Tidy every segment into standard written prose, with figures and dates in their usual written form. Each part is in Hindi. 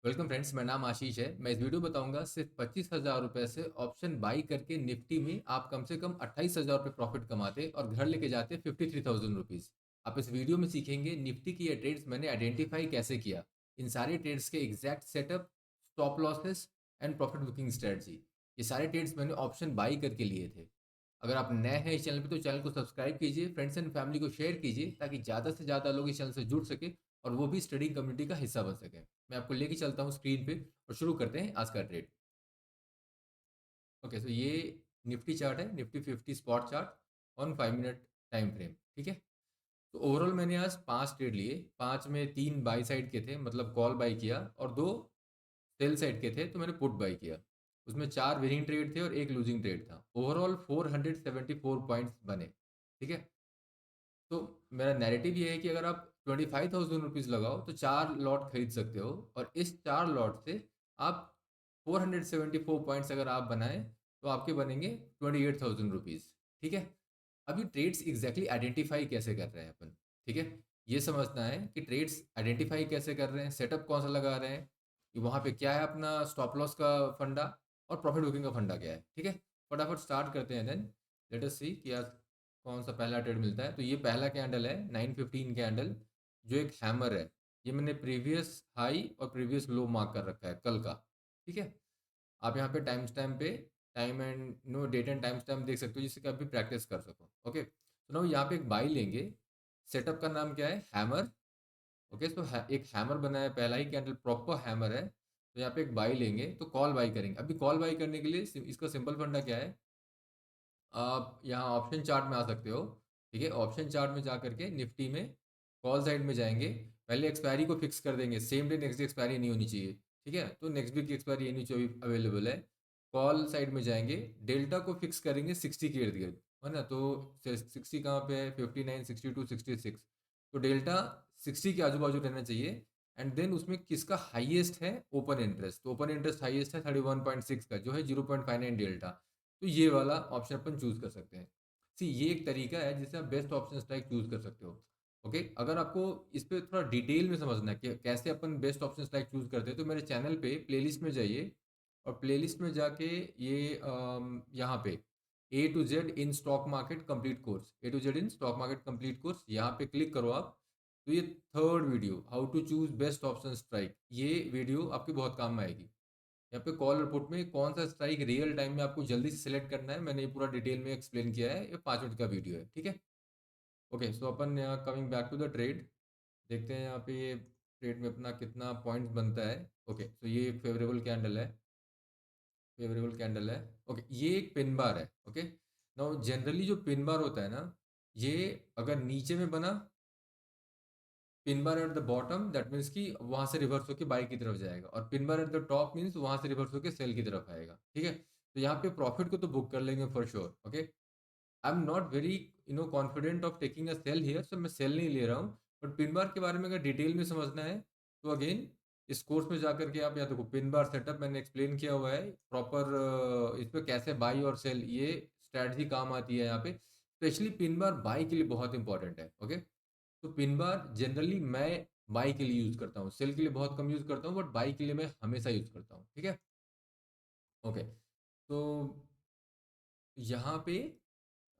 वेलकम फ्रेंड्स, मेरा नाम आशीष है। मैं इस वीडियो बताऊंगा सिर्फ 25,000 रुपए से ऑप्शन बाई करके निफ्टी में आप कम से कम 28,000 रुपये प्रॉफिट कमाते और घर लेके जाते 53,000 रुपीज़। आप इस वीडियो में सीखेंगे निफ्टी की ये ट्रेड्स मैंने आइडेंटिफाई कैसे किया, इन सारे ट्रेड्स के exact setup, stop losses and profit booking strategy. ये सारे ट्रेड्स मैंने ऑप्शन बाई करके लिए थे। अगर आप नए हैं इस चैनल पे तो चैनल को सब्सक्राइब कीजिए, फ्रेंड्स एंड फैमिली को शेयर कीजिए ताकि ज़्यादा से ज़्यादा लोग इस चैनल से जुड़ सके और वो भी स्टडी कम्युनिटी का हिस्सा बन सके। मैं आपको लेके चलता हूँ स्क्रीन पे और शुरू करते हैं आज का ट्रेड। ओके, सो ये निफ्टी चार्ट है, Nifty 50 spot chart on 5 minute time frame. ठीक है, तो ओवरऑल मैंने आज 5 ट्रेड लिए। 5 में 3 बाई साइड के थे, मतलब कॉल बाई किया, और 2 सेल साइड के थे तो मैंने पुट बाई किया। उसमें 4 विनिंग ट्रेड थे और एक लूजिंग ट्रेड था। ओवरऑल 474 पॉइंट्स बने। ठीक है, तो मेरा नैरेटिव ये है कि अगर आप 25,000 रुपीज़ लगाओ तो 4 लॉट खरीद सकते हो, और इस 4 लॉट से आप 474 पॉइंट्स अगर आप बनाएं तो आपके बनेंगे 28,000 रुपीज़। ठीक है, अभी ट्रेड्स एग्जैक्टली आइडेंटिफाई कैसे कर रहे हैं अपन। ठीक है, ये समझना है कि ट्रेड्स आइडेंटिफाई कैसे कर रहे हैं, सेटअप कौन सा लगा रहे हैं, कि वहाँ पे क्या है अपना स्टॉप लॉस का फंडा और प्रॉफिट बुकिंग का फंडा क्या है। ठीक है, फटाफट स्टार्ट करते हैं। देन लेट अस सी कि आज कौन सा पहला ट्रेड मिलता है। तो ये पहला कैंडल है 9:15 कैंडल, जो एक हैमर है। ये मैंने प्रीवियस हाई और प्रीवियस लो मार्क कर रखा है कल का। ठीक है, आप यहाँ पे टाइम स्टैम्प पे time and no date and time stamp देख सकते हो, जिससे कि आप भी प्रैक्टिस कर सको। ओके, तो ना यहाँ पे एक बाई लेंगे। सेटअप का नाम क्या है, हैमर। ओके, तो एक हैमर बना है, पहला ही कैंडल प्रॉपर हैमर है। तो यहाँ पे एक बाई लेंगे, तो कॉल बाई करेंगे। अभी कॉल बाई करने के लिए इसका सिंपल फंडा क्या है, आप यहाँ ऑप्शन चार्ट में आ सकते हो। ठीक है, ऑप्शन चार्ट में जा करके निफ्टी में कॉल साइड में जाएंगे। पहले एक्सपायरी को फिक्स कर देंगे, same day next day expiry नहीं होनी चाहिए। ठीक है, तो नेक्स्ट डे की एक्सपायरी एनी चाहिए अवेलेबल है। कॉल साइड में जाएंगे, डेल्टा को फिक्स करेंगे 60 के इर्द गिर्द, है ना। तो 60 कहाँ पे है, 59, 62, 66। तो डेल्टा 60 के आजू बाजू रहना चाहिए। एंड देन उसमें किसका हाईएस्ट है, ओपन इंटरेस्ट। तो ओपन इंटरेस्ट हाईएस्ट है 31.6 का, जो है 0.59 डेल्टा। तो ये वाला ऑप्शन अपन चूज कर सकते हैं। सी, ये एक तरीका है जिससे आप बेस्ट ऑप्शन स्ट्राइक चूज कर सकते हो। ओके, अगर आपको इस पे थोड़ा डिटेल में समझना है कि कैसे अपन बेस्ट ऑप्शन स्ट्राइक चूज करते हैं, तो मेरे चैनल पे प्लेलिस्ट में जाइए, और प्लेलिस्ट में जाके ये यहाँ पे A to Z in stock market complete course, A to Z in stock market complete course, यहाँ पे क्लिक करो आप। तो ये third video, how to choose best option strike, ये वीडियो आपकी बहुत काम में आएगी। यहाँ पे कॉल और पुट में कौन सा स्ट्राइक रियल टाइम में आपको जल्दी से सिलेक्ट करना है, मैंने ये पूरा डिटेल में एक्सप्लेन किया है। ये 5 मिनट का वीडियो है। ठीक है, ओके, सो अपन यहाँ coming back to the trade, देखते हैं यहाँ पे ये ट्रेड में अपना कितना पॉइंट्स बनता है। ओके, सो ये फेवरेबल कैंडल है, फेवरेबल कैंडल है। ओके, ये एक पिन बार है। ओके, नाउ जनरली जो पिन बार होता है ना, ये अगर नीचे में बना pin bar at the bottom, that means कि वहां से रिवर्स होकर बाई की तरफ जाएगा, और pin bar at the top means वहां से रिवर्स होकर सेल की तरफ आएगा। ठीक है, तो यहाँ पे प्रॉफिट को तो बुक कर लेंगे for sure. Okay, I am not very confident of taking a sell here, so मैं सेल नहीं ले रहा हूँ। बट पिन बार के बारे में अगर डिटेल में समझना है तो अगेन इस कोर्स में जा करके आप, या देखो पिन बार सेटअप मैंने एक्सप्लेन किया हुआ है प्रॉपर। इस पे कैसे बाई और सेल, ये स्ट्रैटेजी काम आती है यहाँ पे। स्पेशली पिन बार बाई के लिए बहुत इंपॉर्टेंट है। ओके, तो पिन बार जनरली मैं बाई के लिए यूज करता हूँ, सेल के लिए बहुत कम यूज करता हूँ, बट बाई के लिए मैं हमेशा यूज करता हूँ। ठीक है, ओके, तो यहाँ पे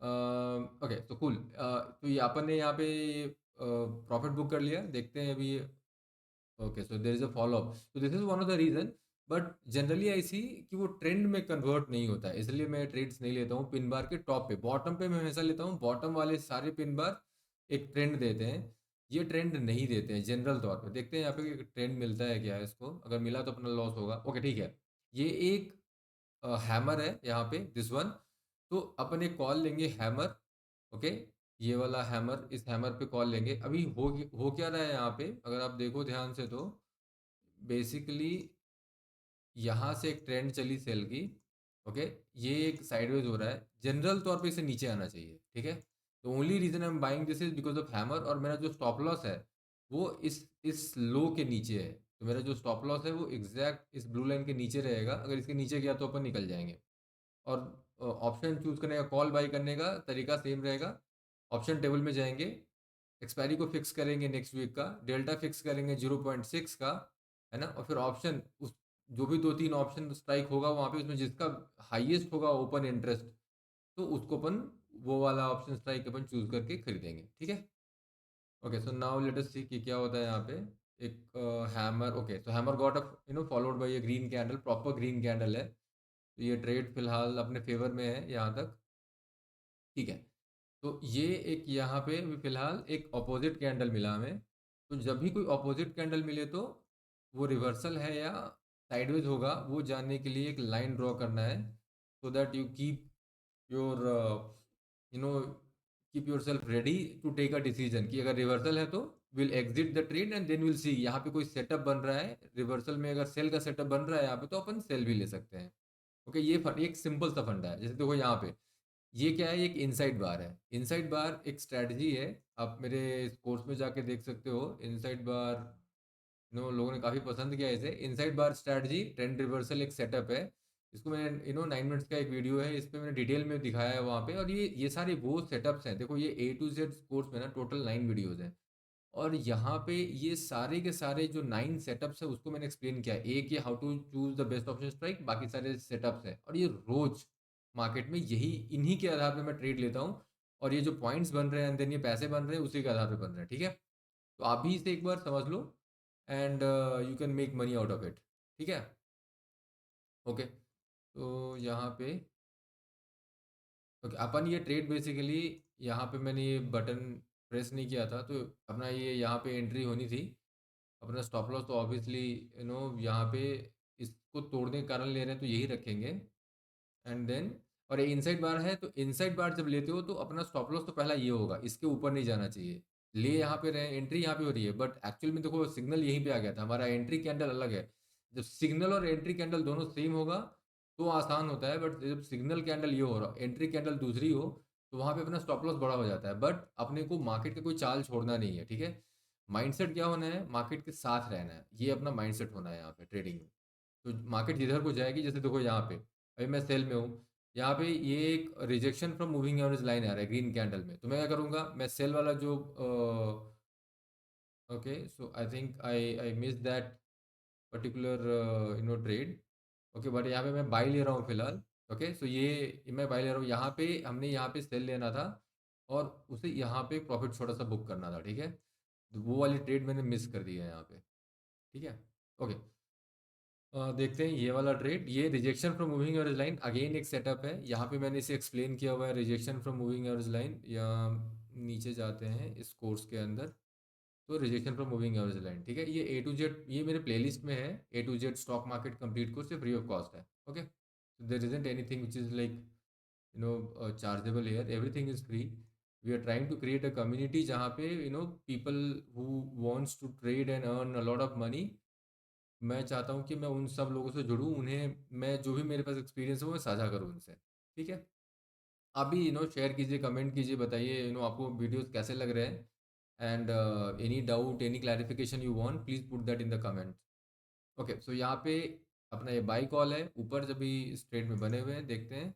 ओके, तो कूल। तो ये अपन ने यहाँ पे प्रॉफिट बुक कर लिया, देखते हैं अभी। Okay, so there is a follow up, तो this is one of the reason. But generally I see कि वो ट्रेंड में कन्वर्ट नहीं होता है, इसलिए मैं ट्रेड्स नहीं लेता हूँ पिन बार के टॉप पे। बॉटम पे मैं हमेशा लेता हूँ, बॉटम वाले सारे पिन बार एक ट्रेंड देते हैं, ये ट्रेंड नहीं देते हैं जनरल तौर पे। देखते हैं यहाँ पे ट्रेंड मिलता है क्या है इसको, अगर मिला तो अपना लॉस होगा। ओके, ठीक है, ये एक हैमर है यहाँ पे, दिस वन। तो अपन एक कॉल लेंगे हैमर। ओके, ये वाला हैमर, इस हैमर पे कॉल लेंगे। अभी हो क्या रहा है यहाँ पे, अगर आप देखो ध्यान से तो बेसिकली यहाँ से एक ट्रेंड चली सेल की। ओके, ये एक साइडवेज हो रहा है, जनरल तौर पे इसे नीचे आना चाहिए। ठीक है, तो only reason I am buying this is because of hammer, और मेरा जो स्टॉप लॉस है वो इस लो के नीचे है। तो मेरा जो स्टॉप लॉस है वो एग्जैक्ट इस ब्लू लाइन के नीचे रहेगा, अगर इसके नीचे गया तो अपन निकल जाएंगे। और ऑप्शन चूज करने का, कॉल बाई करने का तरीका सेम रहेगा। ऑप्शन टेबल में जाएंगे, एक्सपायरी को फिक्स करेंगे नेक्स्ट वीक का, डेल्टा फिक्स करेंगे 0.6 का, है ना, और फिर ऑप्शन उस जो भी दो तीन ऑप्शन स्ट्राइक होगा वहाँ पे, उसमें जिसका हाईएस्ट होगा ओपन इंटरेस्ट, तो उसको अपन वो वाला ऑप्शन स्ट्राइक अपन चूज करके खरीदेंगे, ठीक है। Okay, so now let us see कि क्या होता है यहाँ पे। एक hammer, okay, so hammer got a followed by a green candle, proper green candle है, तो ये ट्रेड फिलहाल अपने फेवर में है यहाँ तक, ठीक है। तो ये एक यहाँ पे भी फिलहाल एक अपोजिट कैंडल मिला हमें। तो जब भी कोई अपोजिट कैंडल मिले तो वो रिवर्सल है या साइडवेज होगा, वो जानने के लिए एक लाइन ड्रॉ करना है, so that you keep your you know keep yourself ready to take a decision कि अगर रिवर्सल है तो will exit the trade and then will see यहाँ पे कोई सेटअप बन रहा है रिवर्सल में, अगर सेल का सेटअप बन रहा है यहाँ पे तो अपन सेल भी ले सकते हैं। ओके, ये एक सिंपल सा फंडा है। जैसे देखो यहाँ पे ये क्या है, एक इनसाइड बार है। इनसाइड बार एक स्ट्रैटेजी है, आप मेरे कोर्स में जाके देख सकते हो। इनसाइड बार लोगों ने काफ़ी पसंद किया है इसे। इनसाइड बार स्ट्रैटेजी ट्रेंड रिवर्सल एक सेटअप है। इसको मैंने 9 मिनट्स का एक वीडियो है, इस पे मैंने डिटेल में दिखाया है वहाँ पे। और ये सारे वो सेटअप्स हैं, देखो ये A to Z कोर्स में ना टोटल 9 वीडियोज़ हैं, और यहाँ पे ये सारे के सारे जो 9 सेटअप्स है उसको मैंने एक्सप्लेन किया है। एक ये how to choose the best option strike, बाकी सारे सेटअप्स हैं, और ये रोज मार्केट में यही इन्हीं के आधार पे मैं ट्रेड लेता हूँ। और ये जो पॉइंट्स बन रहे हैं एंड देन ये पैसे बन रहे हैं उसी के आधार पे बन रहे हैं, ठीक है। तो आप भी इसे एक बार समझ लो and you can make money out of it, ठीक है। ओके, तो यहाँ पे ओके अपन ये ट्रेड बेसिकली, यहाँ पे मैंने ये बटन प्रेस नहीं किया था तो अपना ये यहाँ पे एंट्री होनी थी। अपना स्टॉप लॉस तो ऑब्वियसली यहाँ पे इसको तोड़ने के कारण ले रहे हैं तो यही रखेंगे। एंड देन और ये इनसाइड बार है, तो इनसाइड बार जब लेते हो तो अपना स्टॉप लॉस तो पहला ये होगा, इसके ऊपर नहीं जाना चाहिए। ले यहाँ पे रहे, एंट्री यहाँ पे हो रही है, बट एक्चुअल में देखो सिग्नल यहीं पे आ गया था, हमारा एंट्री कैंडल अलग है। जब सिग्नल और एंट्री कैंडल दोनों सेम होगा तो आसान होता है, बट जब सिग्नल कैंडल ये हो रहा एंट्री कैंडल दूसरी हो तो वहाँ पे अपना स्टॉप लॉस बड़ा हो जाता है। बट अपने को मार्केट का कोई चाल छोड़ना नहीं है, ठीक है। माइंडसेट क्या होना है, मार्केट के साथ रहना है, ये अपना माइंडसेट होना है यहाँ पे ट्रेडिंग में। तो मार्केट जिधर को जाएगी, जैसे देखो यहाँ पे अभी मैं सेल में हूँ, यहाँ पे ये एक rejection from moving average line आ रहा है ग्रीन कैंडल में, तो मैं क्या करूँगा, मैं सेल वाला जो okay, so I think I miss that particular trade. Okay, but यहाँ पे मैं बाई ले रहा हूँ फिलहाल। ओके, सो ये मैं बाई ले रहा हूँ, यहाँ पे हमने यहाँ पे सेल लेना था और उसे यहाँ पे प्रॉफिट छोटा सा बुक करना था, ठीक है। तो वो वाली ट्रेड मैंने मिस कर दी है यहाँ पे, ठीक है। ओके, देखते हैं ये वाला ट्रेड, ये rejection from moving average line again एक सेटअप है। यहाँ पे मैंने इसे एक्सप्लेन किया हुआ है, rejection from moving average line, या नीचे जाते हैं इस कोर्स के अंदर, तो rejection from moving average line, ठीक है। ये A to Z ये मेरे प्लेलिस्ट में है, A to Z stock market complete course, free of cost है। Okay, there isn't anything which is like chargeable here, everything is free. We are trying to create a community जहाँ पे people who wants to trade and earn a lot of money. मैं चाहता हूँ कि मैं उन सब लोगों से जुड़ूँ, उन्हें मैं जो भी मेरे पास एक्सपीरियंस है वो मैं साझा करूँ उनसे, ठीक है। आप भी शेयर कीजिए, कमेंट कीजिए, बताइए आपको वीडियोस कैसे लग रहे हैं, and any doubt any clarification you want please put that in the comment. Okay, so यहाँ पे अपना ये बाई कॉल है, ऊपर जब भी इस ट्रेड में बने हुए हैं देखते हैं।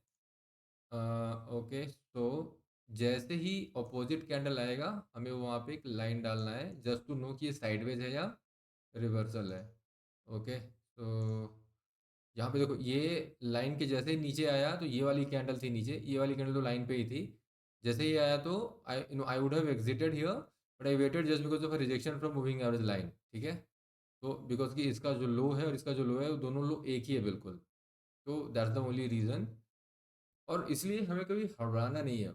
ओके, सो जैसे ही अपोजिट कैंडल आएगा हमें वहाँ पे एक लाइन डालना है जस्ट टू नो कि ये साइडवेज है या रिवर्सल है। ओके, तो यहाँ पे देखो ये लाइन के जैसे ही नीचे आया तो ये वाली कैंडल थी नीचे, ये वाली कैंडल तो लाइन पे ही थी। जैसे ही आया तो I would have exerted here, but I waited just because of rejection from moving average line, ठीक है। तो बिकॉज कि इसका जो लो है और इसका जो लो है वो दोनों लो एक ही है बिल्कुल, तो दैट्स द ओनली रीज़न। और इसलिए हमें कभी घबराना नहीं है।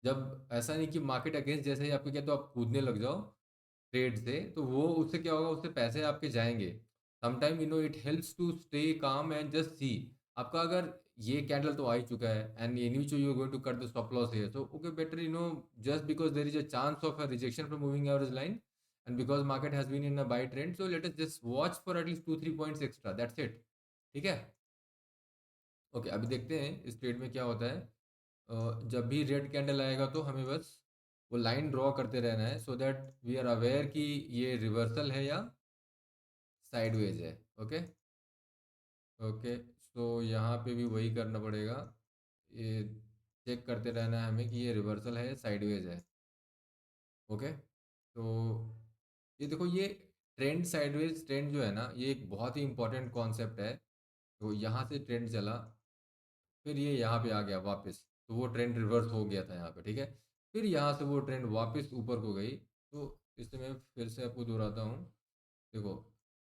जब ऐसा नहीं कि मार्केट अगेंस्ट जैसे ही आपको क्या तो आप कूदने लग जाओ ट्रेड से, तो वो उससे क्या होगा, उससे पैसे आपके जाएंगे। Sometime it helps to stay calm and just see. आपका अगर ये कैंडल तो आ ही चुका है and any you are going to cut the stop loss here, so okay better just because there is a chance of a rejection from moving average line and because market has been in a buy trend, so let us just watch for at least 2-3 points extra, that's it, ठीक है। ओके, अभी देखते हैं इस ट्रेड में क्या होता है। जब भी रेड कैंडल आएगा तो हमें बस वो लाइन ड्रॉ करते रहना है so that we are aware कि ये रिवर्सल है या साइडवेज है। ओके, ओके, सो यहाँ पे भी वही करना पड़ेगा, ये चेक करते रहना है हमें कि ये रिवर्सल है या साइडवेज है। ओके, तो ये देखो ये ट्रेंड साइडवेज ट्रेंड जो है ना, ये एक बहुत ही इंपॉर्टेंट कॉन्सेप्ट है। तो यहाँ से ट्रेंड चला, फिर ये यहाँ पे आ गया वापस, तो वो ट्रेंड रिवर्स हो गया था यहाँ पे, ठीक है। फिर यहाँ से वो ट्रेंड वापस ऊपर को गई। तो इसे मैं फिर से आपको दोहराता हूँ। देखो,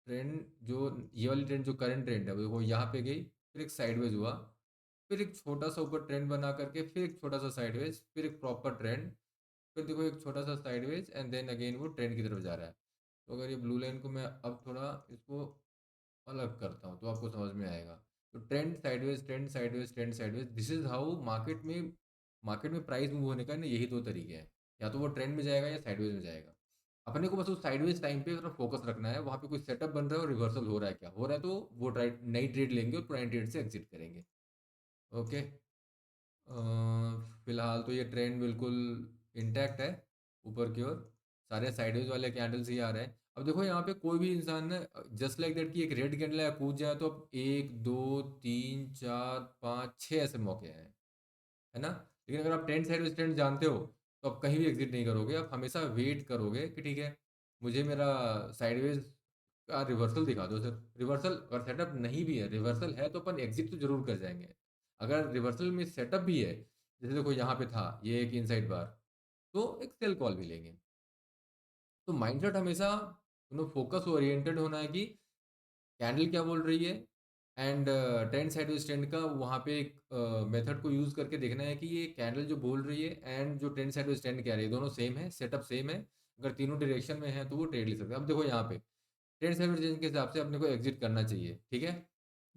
ट्रेंड जो ये वाली ट्रेंड जो करंट ट्रेंड है, वो यहाँ पे गई, फिर एक साइडवेज हुआ, फिर एक छोटा सा ऊपर ट्रेंड बना करके फिर एक छोटा सा साइडवेज, फिर एक प्रॉपर ट्रेंड, फिर देखो एक छोटा सा साइडवेज, एंड देन अगेन वो ट्रेंड की तरफ जा रहा है। तो अगर ये ब्लू लाइन को मैं अब थोड़ा इसको अलग करता हूँ तो आपको समझ में आएगा। तो trend sideways, trend sideways, trend sideways, this is how market में प्राइस मूव होने का ना, यही दो तरीके हैं। या तो वो ट्रेंड में जाएगा या साइडवेज में जाएगा। अपने को बस उस साइडवेज टाइम पे थोड़ा फोकस रखना है, वहाँ पे कोई सेटअप बन रहा है और रिवर्सल हो रहा है, क्या हो रहा है, तो वो नई ट्रेड लेंगे और पुरानी ट्रेड से एग्जिट करेंगे। ओके। फिलहाल तो ये ट्रेंड बिल्कुल इंटैक्ट है, ऊपर की ओर सारे साइडवेज वाले कैंडल्स ही आ रहे हैं। अब देखो यहाँ पे कोई भी इंसान ना, जस्ट लाइक दैट कि एक रेड कैंडल है कूद जाए, तो अब एक दो तीन चार पाँच छः ऐसे मौके हैं, है ना। लेकिन अगर आप ट्रेंड साइडवेज ट्रेंड जानते हो, तो आप कहीं भी एग्जिट नहीं करोगे, आप हमेशा वेट करोगे कि ठीक है, मुझे मेरा साइडवेज का रिवर्सल दिखा दो सर। रिवर्सल अगर सेटअप नहीं भी है, रिवर्सल है, तो अपन एग्जिट तो जरूर कर जाएंगे। अगर रिवर्सल में सेटअप भी है, जैसे देखो यहाँ पे था ये एक इनसाइड बार, तो एक सेल कॉल भी लेंगे। तो माइंडसेट हमेशा फोकस ओरिएंटेड होना है कि कैंडल क्या बोल रही है, एंड ट्रेंड साइडवेज ट्रेंड का वहाँ पे एक मेथड को यूज़ करके देखना है कि ये कैंडल जो बोल रही है एंड जो ट्रेंड साइडवेज ट्रेंड कह रही है, दोनों सेम है, सेटअप सेम है। अगर तीनों डायरेक्शन में है तो वो ट्रेड ले सकते हैं। अब देखो यहाँ पे ट्रेंड साइडवेज ट्रेंड के हिसाब से अपने को एग्जिट करना चाहिए, ठीक है।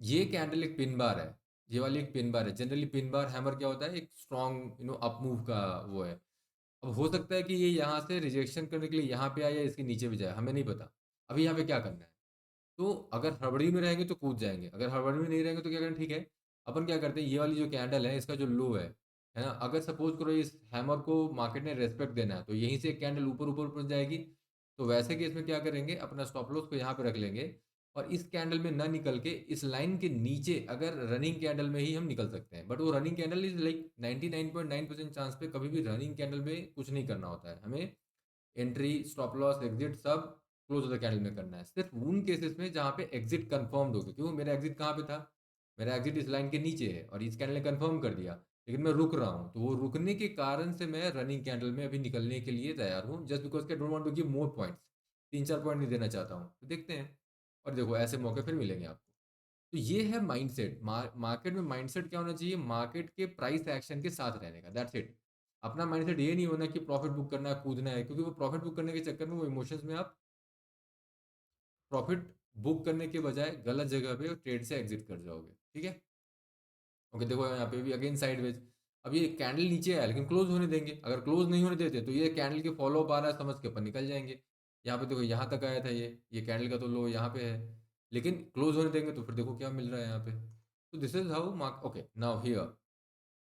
ये कैंडल एक पिन बार है, ये वाली एक पिन बार है। जनरली पिन बार हैमर क्या होता है, एक स्ट्रॉन्ग अप मूव का वो है। अब हो सकता है कि ये यहाँ से रिजेक्शन करने के लिए यहाँ पे आए या इसके नीचे भी जाए, हमें नहीं पता। अभी यहाँ पे क्या करना है, तो अगर हड़बड़ी में रहेंगे तो कूद जाएंगे, अगर हड़बड़ी में नहीं रहेंगे तो क्या करें, ठीक है। अपन क्या करते हैं, ये वाली जो कैंडल है इसका जो लो है ना, अगर सपोज करो इस हैमर को मार्केट ने रेस्पेक्ट देना है, तो यहीं से एक कैंडल ऊपर ऊपर ऊपर जाएगी। तो वैसे केस में क्या करेंगे, अपना स्टॉप लॉस को यहाँ पे रख लेंगे, और इस कैंडल में ना निकल के इस लाइन के नीचे अगर रनिंग कैंडल में ही हम निकल सकते हैं। बट वो running candle is like 99.9% chance पे कभी भी रनिंग कैंडल में कुछ नहीं करना होता है हमें। एंट्री, स्टॉप लॉस, एग्जिट सब क्लोज ऑफ द कैंडल में करना है, सिर्फ उन केसेस में जहां पे एग्जिट कंफर्म्ड हो गया। क्यों, मेरा एग्जिट कहाँ पे था, मेरा एग्जिट इस लाइन के नीचे है और इस कैंडल ने कंफर्म कर दिया, लेकिन मैं रुक रहा हूँ, तो वो रुकने के कारण से मैं रनिंग कैंडल में अभी निकलने के लिए तैयार हूँ, just because I don't want to give more points. 3-4 point नहीं देना चाहता हूँ, तो देखते हैं। और देखो ऐसे मौके फिर मिलेंगे आपको। तो ये है माइंडसेट। मार्केट में माइंडसेट क्या होना चाहिए, मार्केट के प्राइस एक्शन के साथ रहने का, दैट्स इट। अपना माइंडसेट ये नहीं होना कि प्रॉफिट बुक करना है, कूदना है, क्योंकि वो प्रॉफिट बुक करने के चक्कर में वो इमोशंस में आप प्रॉफिट बुक करने के बजाय गलत जगह पे ट्रेड से एग्जिट कर जाओगे, ठीक है। ओके, देखो यहाँ पे भी अगेन साइडवेज। अब ये कैंडल नीचे आया लेकिन क्लोज होने देंगे, अगर क्लोज नहीं होने देते तो ये कैंडल के फॉलो अप आ रहा है समझ के अपन निकल जाएंगे। यहाँ पे देखो यहाँ तक आया था, ये कैंडल का तो लो यहाँ पे है, लेकिन क्लोज होने देंगे तो फिर देखो क्या मिल रहा है यहाँ पे। तो this is how mark, okay now here.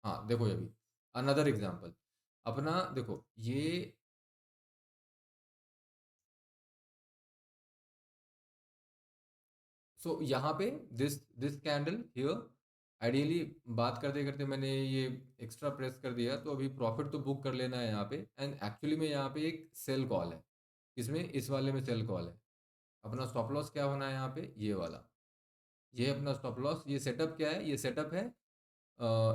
हाँ देखो ये भी अनदर एग्जांपल। अपना देखो ये, सो यहाँ पे this this candle here, ideally बात करते करते मैंने ये एक्स्ट्रा प्रेस कर दिया, तो अभी प्रॉफिट तो बुक कर लेना है यहाँ पे, एंड एक्चुअली में यहाँ पे एक सेल कॉल है। इसमें इस वाले में सेल कॉल है। अपना स्टॉप लॉस क्या होना है यहाँ पे, ये वाला, ये अपना स्टॉप लॉस। ये सेटअप क्या है, ये सेटअप है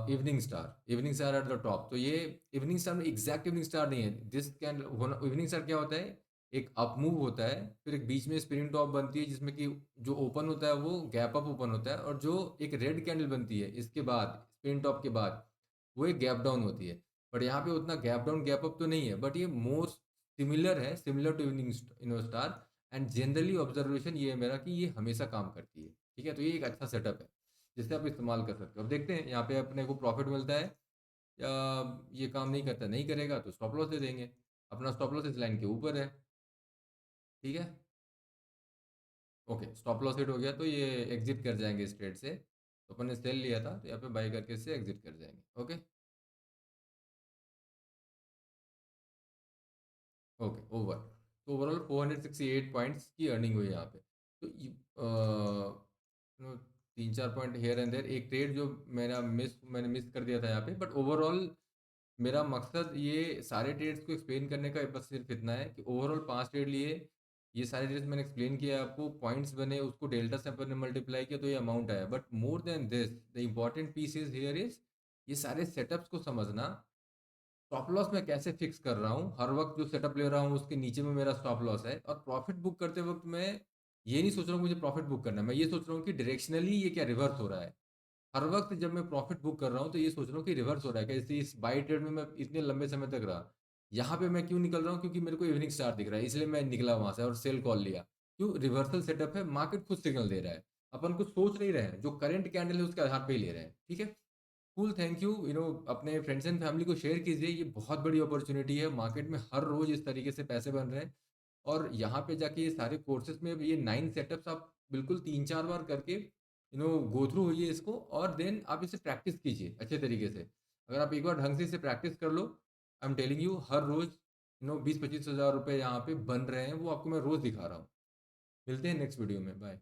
evening star at the top. तो ये इवनिंग स्टार में एग्जैक्ट इवनिंग स्टार नहीं है, दिस कैन होना। इवनिंग स्टार क्या होता है, एक अप मूव होता है, फिर एक बीच में स्पिनिंग टॉप बनती है, जिसमें कि जो ओपन होता है वो गैप अप ओपन होता है, और जो एक रेड कैंडल बनती है इसके बाद स्पिन टॉप के बाद, वो एक गैप डाउन होती है। बट यहाँ पे उतना गैप डाउन गैप अप तो नहीं है, बट ये मोर सिमिलर है, similar to evening star. And generally observation ये है मेरा कि ये हमेशा काम करती है, ठीक है। तो ये एक अच्छा सेटअप है जिससे आप इस्तेमाल कर सकते हो। अब देखते हैं यहाँ पे अपने को प्रॉफिट मिलता है या ये काम नहीं करता, नहीं करेगा तो स्टॉप लॉस दे देंगे। अपना स्टॉप लॉस इस लाइन के ऊपर है, ठीक है। ओके, स्टॉप लॉस हिट हो गया तो ये एग्जिट कर जाएंगे इस ट्रेड से। तो अपन ने सेल लिया था, तो यहाँ पे बाई करके इससे एग्जिट कर जाएंगे। ओके। Okay, over. तो ओवरऑल 468 पॉइंट्स की अर्निंग हुई यहाँ पे। तो 3-4 पॉइंट हेयर एंड देयर, एक ट्रेड जो मैंने मिस कर दिया था यहाँ पे, बट ओवरऑल मेरा मकसद ये सारे ट्रेड्स को एक्सप्लेन करने का बस सिर्फ इतना है कि ओवरऑल 5 ट्रेड लिए, ये सारी चीज़ मैंने एक्सप्लेन किया आपको, पॉइंट्स बने, उसको डेल्टा से अपन ने मल्टीप्लाई किया तो ये अमाउंट आया। But more than this the important piece is here is ये सारे सेटअप्स को समझना। स्टॉप लॉस मैं कैसे फिक्स कर रहा हूँ, हर वक्त जो सेटअप ले रहा हूँ उसके नीचे में मेरा स्टॉप लॉस है, और प्रॉफिट बुक करते वक्त मैं ये नहीं सोच रहा हूँ मुझे प्रॉफिट बुक करना है, मैं ये सोच रहा हूँ कि डायरेक्शनली ये क्या रिवर्स हो रहा है। हर वक्त जब मैं प्रॉफिट बुक कर रहा हूँ तो ये सोच रहा हूँ कि रिवर्स हो रहा है, कैसे इस बाई ट्रेड में मैं इतने लंबे समय तक रहा, यहाँ पे मैं क्यों निकल रहा हूँ, क्योंकि मेरे को इवनिंग स्टार दिख रहा है इसलिए मैं निकला वहां से और सेल कॉल लिया। क्यों? रिवर्सल सेटअप है, मार्केट खुद सिग्नल दे रहा है, अपन कुछ सोच नहीं रहे हैं, जो करंट कैंडल है उसके आधार पे ही ले रहे हैं। ठीक है, कूल, थैंक यू। अपने फ्रेंड्स एंड फैमिली को शेयर कीजिए, ये बहुत बड़ी अपॉर्चुनिटी है, मार्केट में हर रोज इस तरीके से पैसे बन रहे हैं। और यहाँ पे जाके ये सारे कोर्सेज में ये 9 सेटअप्स आप बिल्कुल 3-4 बार करके गो थ्रू होइए इसको, और देन आप इसे प्रैक्टिस कीजिए अच्छे तरीके से। अगर आप एक बार ढंग से इसे प्रैक्टिस कर लो, आई एम टेलिंग यू, हर रोज 20-25 हज़ार रुपए यहाँ पे बन रहे हैं, वो आपको मैं रोज दिखा रहा हूँ। मिलते हैं नेक्स्ट वीडियो में, बाय।